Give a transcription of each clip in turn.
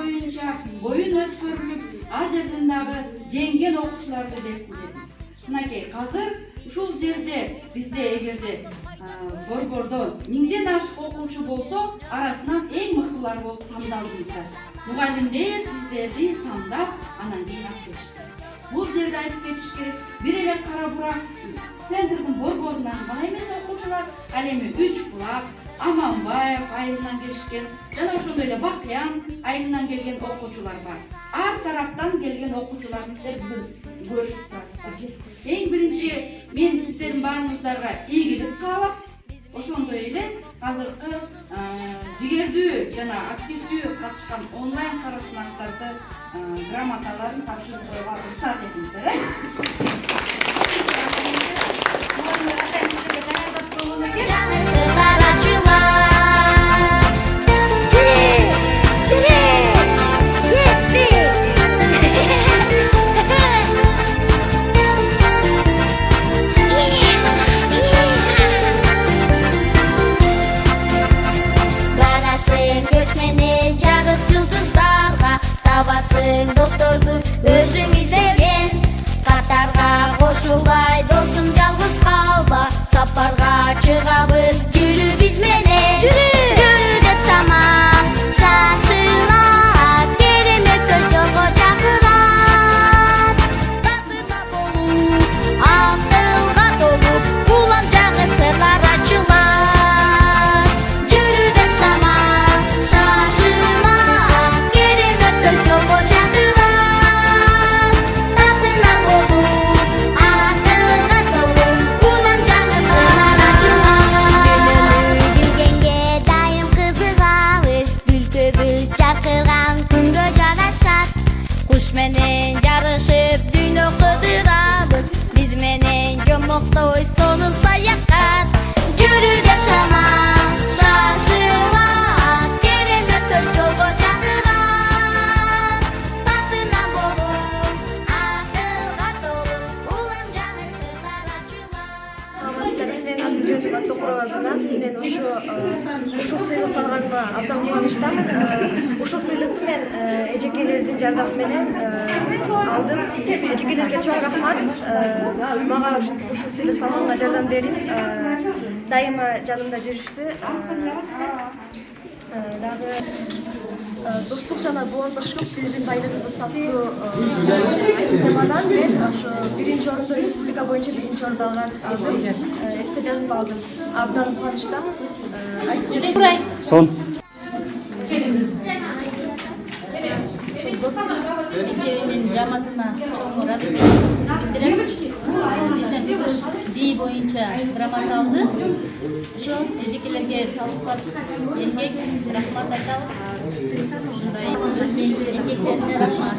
боюнча оюн өткөрүлүп, ал жерден дагы жеңген окуучуларды берсин дедим. Мынакей, азыр ушул жерде бизде эгерде Борбордо 1000ден ашык окуучу болсо, арасынан эң мыктылар болуп тандалдыңыздар. Мугалимдер сиздерди тандап, анан кийин алып келишти. Бул жерде айтып кетиш керек, бир эле Кара Бурак центрдин борборунан гана эмес окуучулар, ал эми Үч Булак, Аманбаев айылынан келишкен, жана ошондой эле Бакыян айылынан келген окуучулар бар. Ар тараптан келген окуучуларды сиздер көрүшүп турасыздар. Эң биринчи мен сиздердин баарыңыздарга ийгилик каалап, ошондой эле азыркы жигердүү жана активдүү катышкан онлайн кароо сынактарды грамоталарын тапшырып коюуга уруксат этиңиздер. Dostordu özün izleyen Katarga koşulay dostum жалгыз kalba Saparga çıgabız yürü biz mene Yürü деп sama şaşıla Kerime köşogo çakırat Tatına bolu Akılga dolu Bulam jağı sırlar açılar Yürü деп sama şaşıla Kerime köşogo Menen yarışıp dünya kıdırabız Biz menen jomoktoy sonu sayakat Yürü деп sama şaşıla Keremötkö жолго чакырат Татына болу акылга толу Улам жаны сырлар ачылар Мен Андреева Токурова Гүлназ. Мен ушул сыйлыкты алганыма абдан кубанычтамын. Ушул сыйлыкты мен эжекелердин жардамы менен алдым. Эжекелерге чоң рахмат. Мага ушул сыйлыкты алганга жардам берип, дайыма жанымда жүрүштү. Дагы достук жана боордоштук биздин байлыгыбыз аттуу темадан мен ошо биринчи орунду республика боюнча биринчи орунду алган эссе жазып алдым. Абдан кубанычтамын. Айтып жүрөйүн. Сон. Эпиринин жаматына чоң рахмат билдирем. Биздин кызыбыз дий боюнча грамота алды. Ошо эжекелерге талыкпас эмгек рахмат айтабыз. Ушундай эмгектерине рахмат.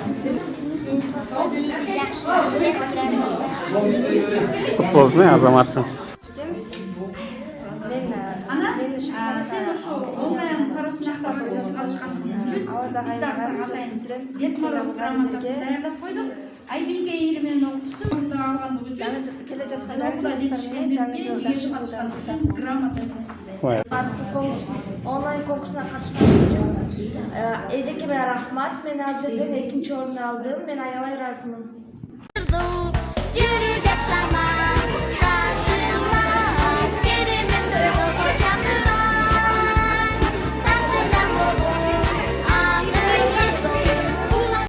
Кут болсун, азаматсың. Анан сен ошо онлайн кароо сынактарына катышкан үчүн дет мороз грамотасын даярдап койдук. Айбинке эли менен окуусу мында алгандыгы үчүн келе жаткан окууда жетишкендерге жигеш катышкандыгы үчүн грамота онлайн конкурсуна катышкан үчүн эжекеме рахмат. Мен ал жерден экинчи орун алдым. Мен аябай ыраазымын. Yürü деп sama